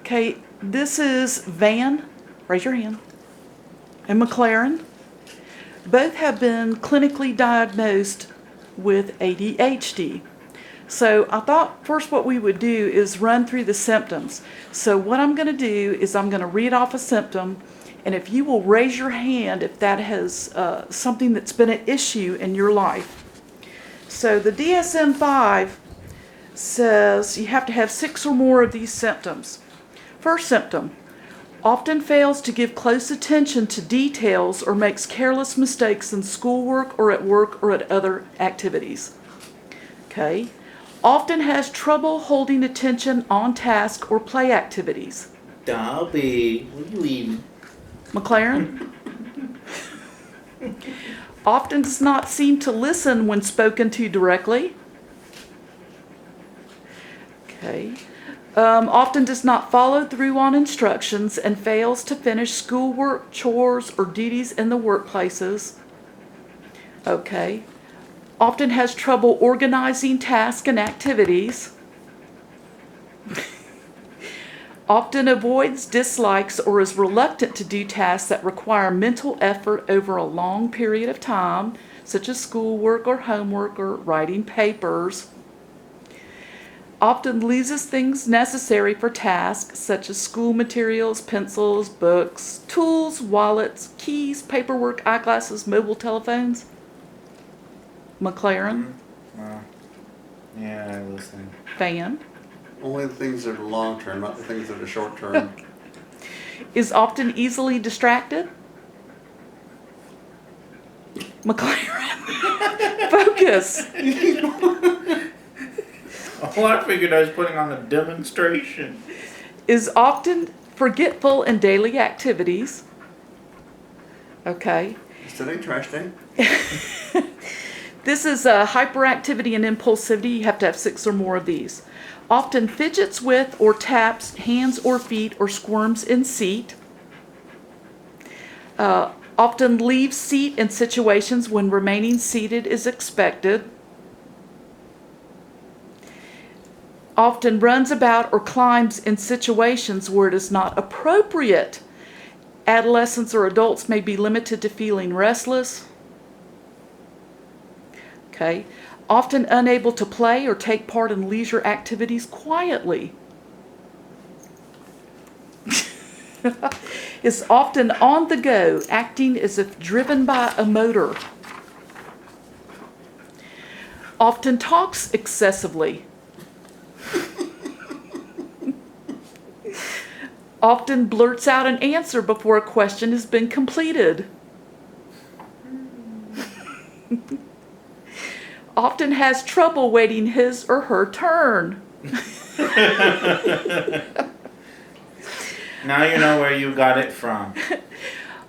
Okay, this is Van, raise your hand, and Mclaren. Both have been clinically diagnosed with ADHD. So I thought first what we would do is run through the symptoms. So what I'm going to do is I'm going to read off a symptom, and if you will raise your hand if that has something that's been an issue in your life. So the DSM-5 says you have to have 6 or more of these symptoms. First symptom, often fails to give close attention to details or makes careless mistakes in schoolwork or at work or at other activities. Okay. Often has trouble holding attention on task or play activities. Dobby, what are you eating? Mclaren? Often does not seem to listen when spoken to directly. Okay. Often does not follow through on instructions and fails to finish schoolwork, chores, or duties in the workplaces. Okay. Often has trouble organizing tasks and activities. Often avoids, dislikes, or is reluctant to do tasks that require mental effort over a long period of time, such as schoolwork or homework or writing papers. Often loses things necessary for tasks, such as school materials, pencils, books, tools, wallets, keys, paperwork, eyeglasses, mobile telephones. Mclaren? Yeah, I listen. Van? Only the things that are long term, not the things that are short term. Is often easily distracted. Mclaren? Focus. Oh, I figured I was putting on a demonstration. Is often forgetful in daily activities. Okay. Is today trash day? This is hyperactivity and impulsivity. You have to have 6 or more of these. Often fidgets with or taps hands or feet or squirms in seat. Often leaves seat in situations when remaining seated is expected. Often runs about or climbs in situations where it is not appropriate. Adolescents or adults may be limited to feeling restless. Okay. Often unable to play or take part in leisure activities quietly. Is often on the go, acting as if driven by a motor. Often talks excessively. Often blurts out an answer before a question has been completed. Often has trouble waiting his or her turn. Now you know where you got it from.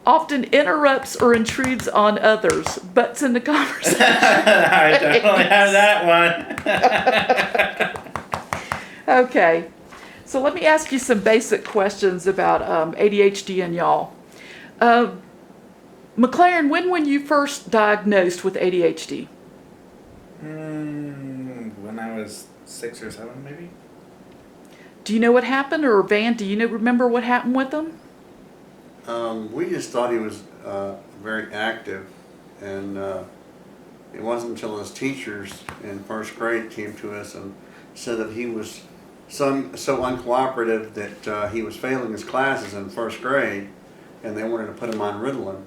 Often interrupts or intrudes on others, butts in the conversation. I definitely have that one. Okay, so let me ask you some basic questions about ADHD and y'all. Mclaren, when were you first diagnosed with ADHD? When I was 6 or 7, maybe. Do you know what happened, or Van, do you remember what happened with him? We just thought he was very active, and it wasn't until his teachers in first grade came to us and said that he was so uncooperative that he was failing his classes in first grade, and they wanted to put him on Ritalin.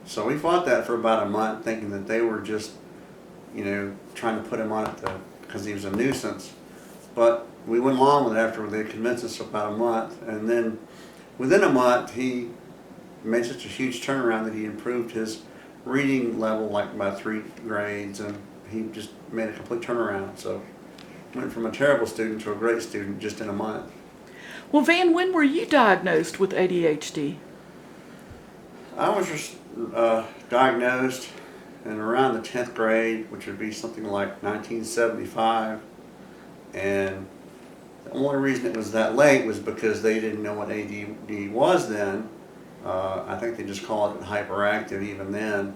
So we fought that for about a month, thinking that they were just, trying to put him on it because he was a nuisance. But we went along with it after they convinced us for about a month, and then within a month he made such a huge turnaround that he improved his reading level like by 3 grades, and he just made a complete turnaround. So went from a terrible student to a great student just in a month. Well, Van, when were you diagnosed with ADHD? I was just diagnosed in around the 10th grade, which would be something like 1975, and the only reason it was that late was because they didn't know what ADD was then. I think they just called it hyperactive even then,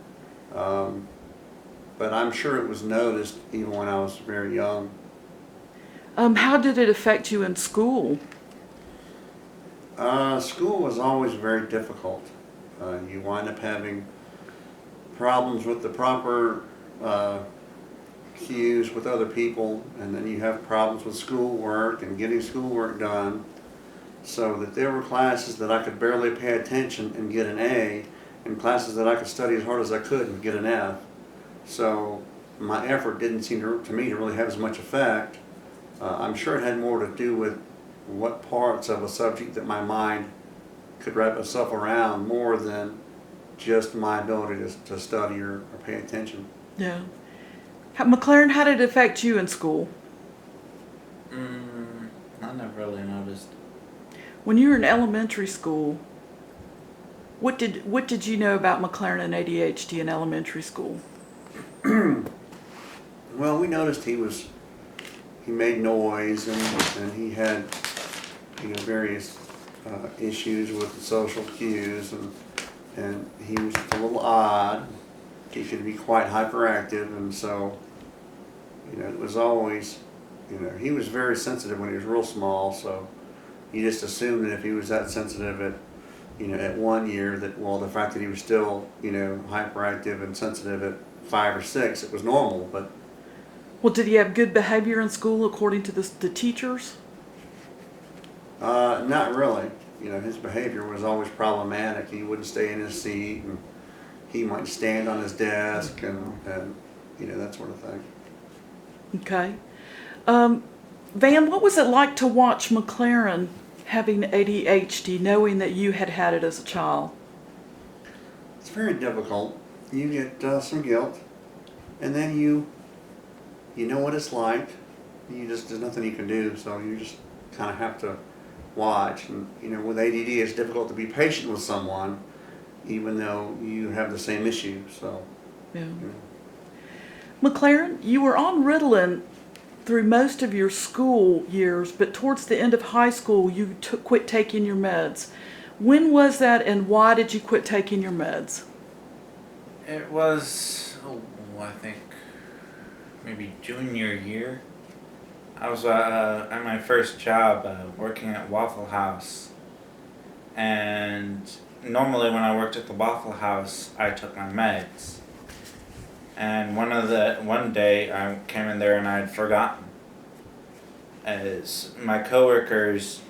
but I'm sure it was noticed even when I was very young. How did it affect you in school? School was always very difficult. You wind up having problems with the proper cues with other people, and then you have problems with schoolwork and getting schoolwork done. So that there were classes that I could barely pay attention and get an A, and classes that I could study as hard as I could and get an F. So my effort didn't seem to me to really have as much effect. I'm sure it had more to do with what parts of a subject that my mind could wrap itself around more than just my ability to study or pay attention. Yeah. McLaren, how did it affect you in school? I never really noticed. When you were in elementary school, what did you know about McLaren and ADHD in elementary school? Well, we noticed he made noise, and he had various issues with the social cues, and he was just a little odd. He could be quite hyperactive, and so it was always he was very sensitive when he was real small, so you just assumed that if he was that sensitive at 1 year, that the fact that he was still hyperactive and sensitive at 5 or 6, it was normal. But Well, did he have good behavior in school according to the teachers? not really. His behavior was always problematic. He wouldn't stay in his seat, and he might stand on his desk, and that sort of thing. Okay. Van, what was it like to watch McLaren having ADHD, knowing that you had had it as a child? It's very difficult. You get some guilt, and then you know what it's like. There's nothing you can do, so you just kind of have to watch. And with ADD, it's difficult to be patient with someone, even though you have the same issue. So, Yeah. McLaren, you were on Ritalin through most of your school years, but towards the end of high school, you quit taking your meds. When was that, and why did you quit taking your meds? It was, I think, maybe junior year. I was at my first job working at Waffle House. And normally when I worked at the Waffle House, I took my meds. And one day I came in there and I had forgotten. As my coworkers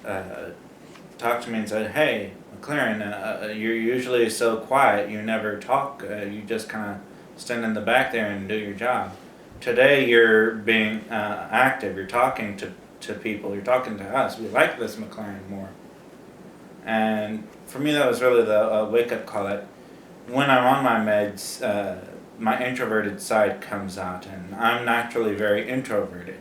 talked to me and said, "Hey, McLaren, you're usually so quiet. You never talk. You just kind of stand in the back there and do your job. Today you're being active. You're talking to people. You're talking to us. We like this McLaren more." And for me, that was really the wake-up call that when I'm on my meds, my introverted side comes out, and I'm naturally very introverted.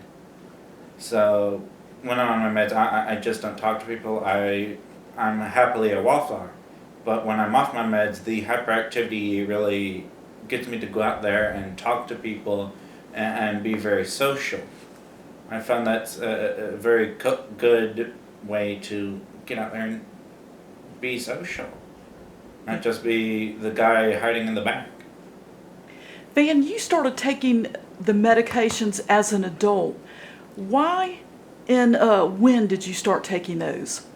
So when I'm on my meds, I just don't talk to people. I'm happily a wallflower. But when I'm off my meds, the hyperactivity really gets me to go out there and talk to people and be very social. I found that's a very good way to get out there and be social, not just be the guy hiding in the back. Van, you started taking the medications as an adult. Why and when did you start taking those?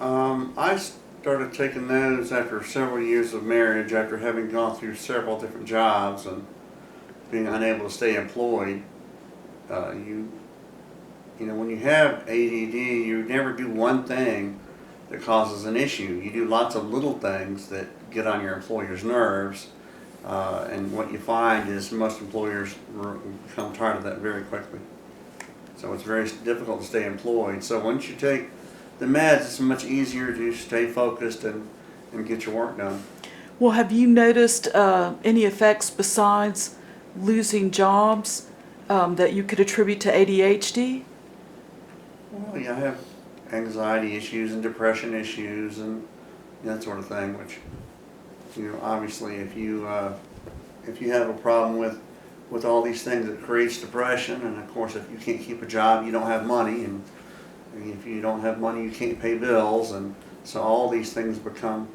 I started taking those after several years of marriage, after having gone through several different jobs and being unable to stay employed. When you have ADD, you never do one thing that causes an issue. You do lots of little things that get on your employer's nerves. And what you find is most employers become tired of that very quickly. So it's very difficult to stay employed. So once you take the meds, it's much easier to stay focused and get your work done. Well, have you noticed any effects besides losing jobs that you could attribute to ADHD? Well, yeah, I have anxiety issues and depression issues and that sort of thing, which, obviously if you have a problem with all these things, it creates depression. And of course, if you can't keep a job, you don't have money, and if you don't have money, you can't pay bills, and so all these things become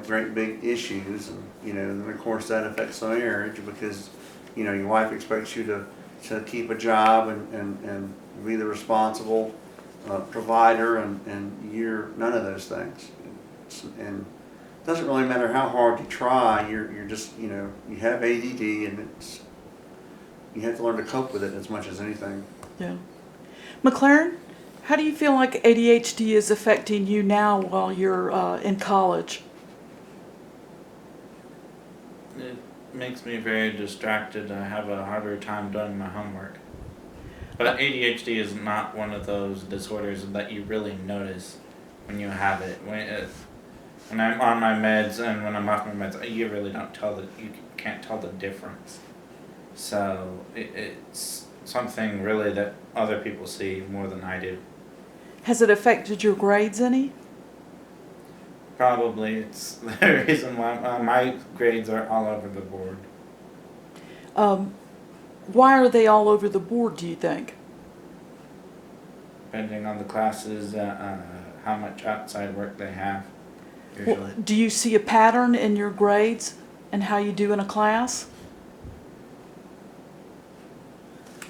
great big issues. And and of course that affects the marriage, because your wife expects you to keep a job and be the responsible provider, and you're none of those things. And it doesn't really matter how hard you try. You're just, you know, you have ADD, and you have to learn to cope with it as much as anything. Yeah. Mclaren, how do you feel like ADHD is affecting you now while you're in college? It makes me very distracted. I have a harder time doing my homework. But ADHD is not one of those disorders that you really notice when you have it. When I'm on my meds and when I'm off my meds, you really don't you can't tell the difference. So it's something really that other people see more than I do. Has it affected your grades any? Probably it's the reason why my grades are all over the board. Why are they all over the board, do you think? Depending on the classes, how much outside work they have, usually. Well, do you see a pattern in your grades and how you do in a class?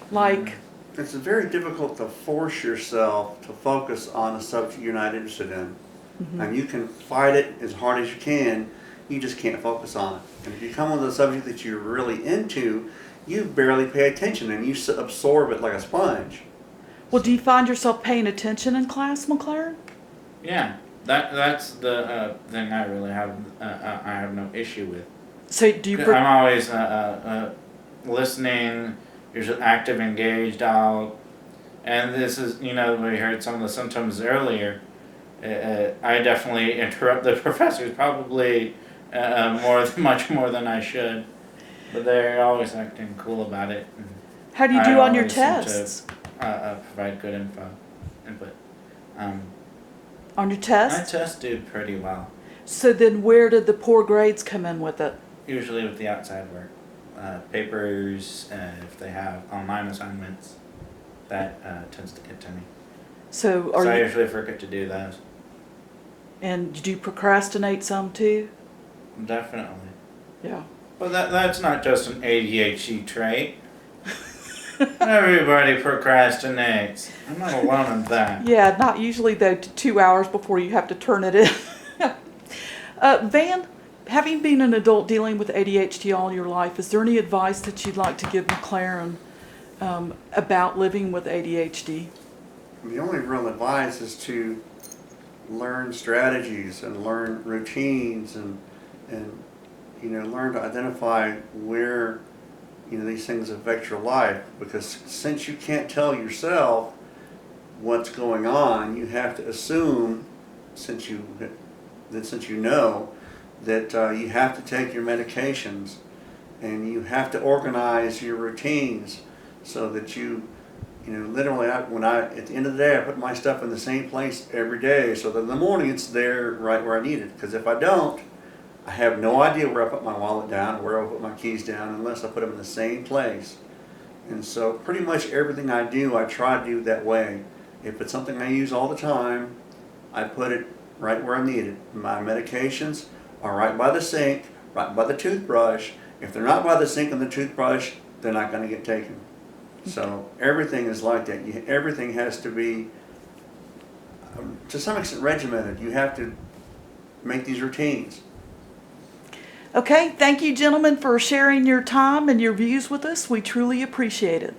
Like, It's very difficult to force yourself to focus on a subject you're not interested in. And you can fight it as hard as you can, you just can't focus on it. And if you come with a subject that you're really into, you barely pay attention and you absorb it like a sponge. well, do you find yourself paying attention in class, Mclaren? Yeah, that's the thing I really have. I have no issue with. So do you? I'm always listening, usually active, engaged out, and this is, you know, we heard some of the symptoms earlier. I definitely interrupt the professors, probably much more than I should, but they're always acting cool about it. How do you do I on your always seem tests? to provide good input. On your My tests? tests do pretty well. So then where did the poor grades come in with it? Usually with the outside work, papers, if they have online assignments, that tends to get to me. So I usually forget to do those. And do you procrastinate some too? Definitely. Yeah. But that's not just an ADHD trait. Everybody procrastinates. I'm not alone in that. Yeah, not usually though 2 hours before you have to turn it in. Van, having been an adult dealing with ADHD all your life, is there any advice that you'd like to give Mclaren about living with ADHD? The only real advice is to learn strategies and learn routines and you know, learn to identify where, you know, these things affect your life, because since you can't tell yourself what's going on, you have to assume, since you know that you have to take your medications and you have to organize your routines so that you know, literally, at the end of the day, I put my stuff in the same place every day, so that in the morning it's there right where I need it. Because if I don't, I have no idea where I put my wallet down or where I put my keys down unless I put them in the same place. And so pretty much everything I do, I try to do that way. If it's something I use all the time, I put it right where I need it. My medications are right by the sink, right by the toothbrush. If they're not by the sink and the toothbrush, they're not going to get taken. So everything is like that. Everything has to be, to some extent, regimented. You have to make these routines. Okay, thank you gentlemen for sharing your time and your views with us. We truly appreciate it.